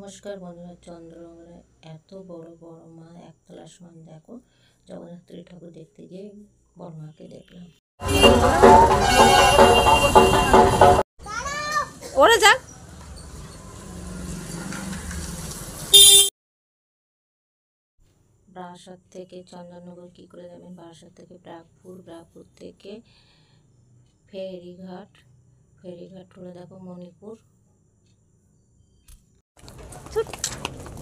নমস্কার বন্ধুরা, চন্দ্রগড়ে এত বড় বড় মা, একতলা সমান। দেখো, জগন্নাথের ঠাকুর দেখতে গিয়ে বড় মাকে দেখলাম। ওরে যাক, বারাসাত থেকে চন্দননগর কি করে যাবেন? বারাসাত থেকে ব্রাকপুর, ব্রাকপুর থেকে ফেরিঘাট, ফেরিঘাট হলে দেখো মণিপুর।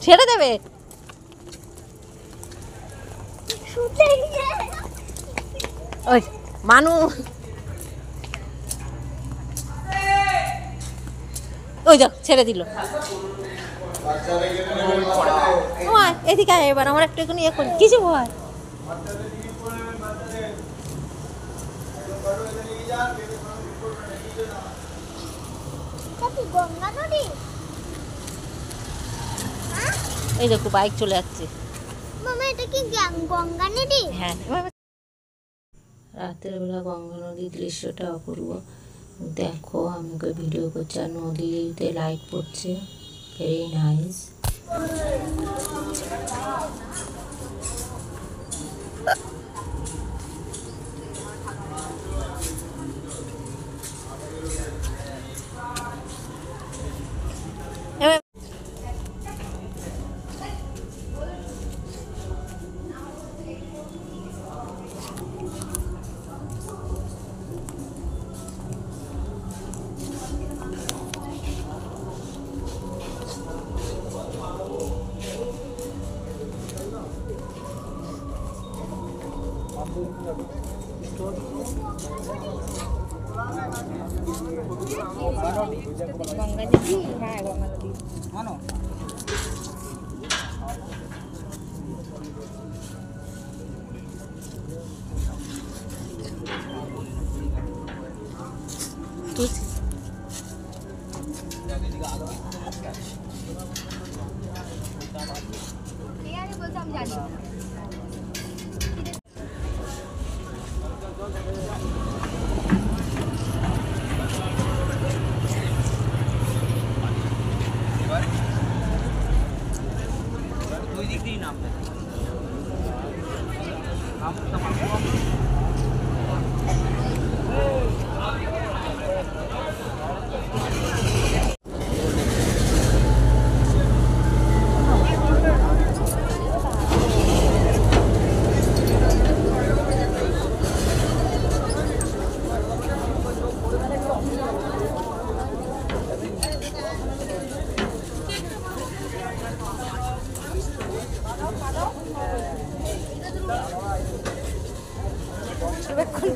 ছেড়ে দেবে ওই মানু, ওই যাও ছেড়ে দিল। এদিকে এবার আমার একটু ইয়ে করি, কিছু ভয়। এই দেখো বাইক চলে যাচ্ছে। মামা এটা কি গঙ্গা নদী? হ্যাঁ, রাতের বেলা গঙ্গা নদীর দৃশ্যটা অপূর্ব। দেখো, আমাকে ভিডিও করছে আর নদীতে লাইট পড়ছে, ভেরি নাইস। গঙ্গা নদী, হ্যাঁ গঙ্গা নদী।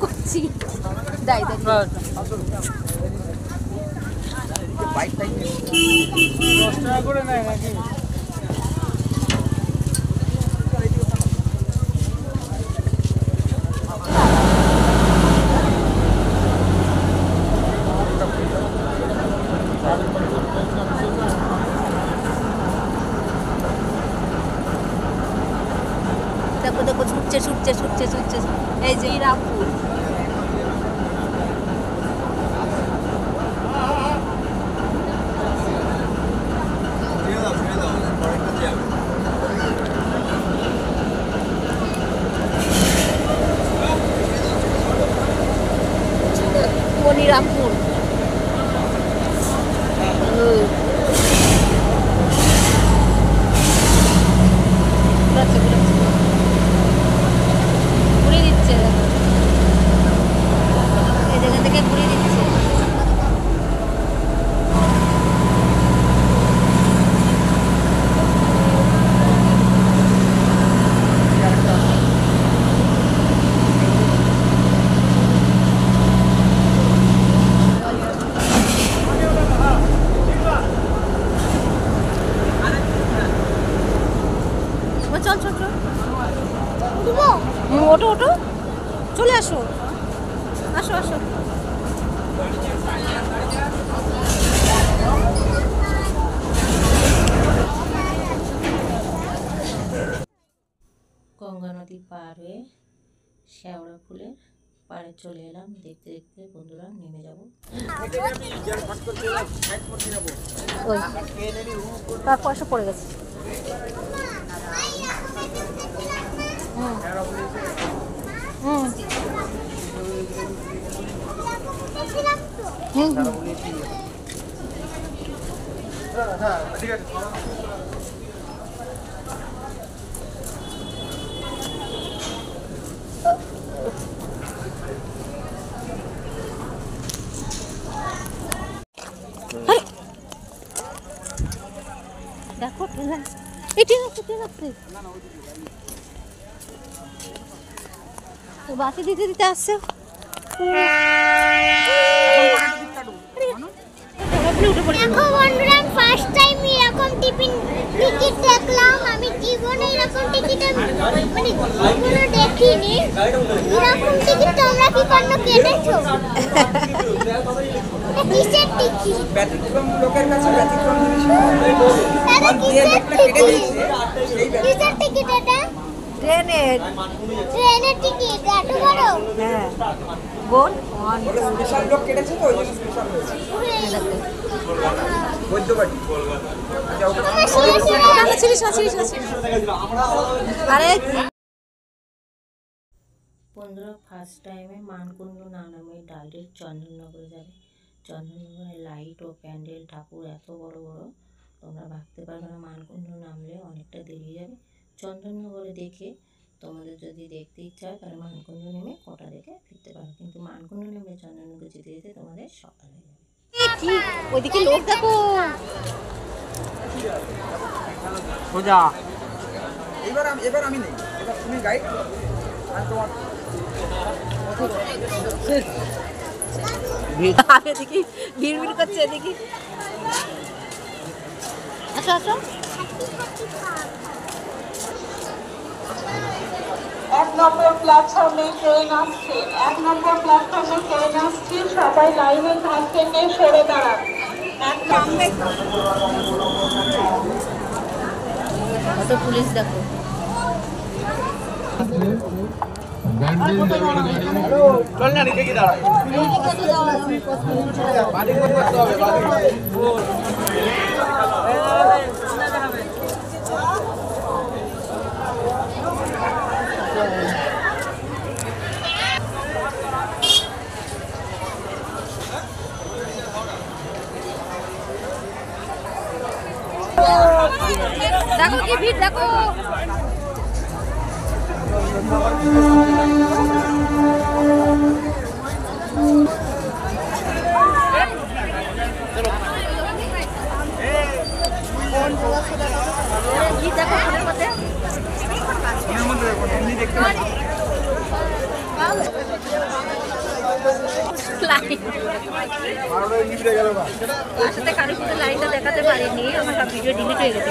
করছি দাই দাই বাইকটা 10 টাকা করে নেয় নাকি? দেখো দেখো, ছুটছে ছুটছে ছুটছে ছুটছে, এই যে রামপুর। মনিরামপুর ঘুরে দিচ্ছে, এই জায়গা থেকে ঘুরে দিচ্ছে। চল চল চল, ওটো ওটো, চলে আসো আসো আসো। গঙ্গা নদী পার হয়ে শ্যাওড়া ফুলের পাড়ে চলে এলাম, দেখতে দেখতে বন্ধুরা নেমে যাব। তার পয়সা পড়ে গেছে। দেখো ট্রেন আসছে, ট্রেন আসছে। বাসে দিতে দিতে আসছে। দেখো বন্ধুরা, ফার্স্ট টাইম এরকম টিকিট দেখলাম। আমি জীবনে এরকম টিকিট মানে জীবনে দেখিনি। এরকম টিকিট তোমরা কি কখনো কেটেছো? কিসের টিকিট? ব্যতিক্রম লোকের কাছে ব্যতিক্রম জিনিস। দাদা কিসের টিকিট? কিসের টিকিট এটা? ট্রেনের টিকিট এত বড়? হ্যাঁ বোন ওটা স্পেশাল লোক কেটেছে তো, ওই জন্য স্পেশাল হয়েছে। বৈদ্যবাড়ি আরে বন্ধুরা ফার্স্ট টাইমে মানকুণ্ড না নামে ডাইরেক্ট চন্দননগরে যাবে। চন্দননগরের লাইট ও প্যান্ডেল ঠাকুর এত বড় বড়, তোমরা ভাবতে পারবে না। মানকুণ্ড নামলে অনেকটা দেরি যাবে। চন্দননগরে দেখে তোমাদের যদি দেখতে ইচ্ছা হয় তাহলে মানকুণ্ড নেমে কটা দেখে ফিরতে পারো, কিন্তু মানকুণ্ড নেমে চন্দননগর যেতে যেতে তোমাদের সকাল হয়ে যাবে। ওইদিকে লোক দেখো। সোজা এবার আমি নেই, এবার তুমি গাইড আর তোমার দেখি ভিড় করছে দেখি। আচ্ছা আচ্ছা এক নম্বর প্ল্যাটফর্মে ট্রেন আসছে, এক নম্বর প্ল্যাটফর্মে ট্রেন আসছে, সবাই লাইনের ধার থেকে সরে দাঁড়ান। এক নম্বর কত পুলিশ দেখো। চল না নিচে কি দাঁড়ায় বাড়ি করতে হবে দেখো কি ভিড় দেখো। ভিড় দেখো ফোনের মধ্যে। ফোনের মধ্যে দেখো, এমনি দেখতে পাচ্ছি। লাইন আসলে কারোর সাথে লাইনটা দেখাতে পারিনি, আমার সব ভিডিও ডিলিট হয়ে গেছে।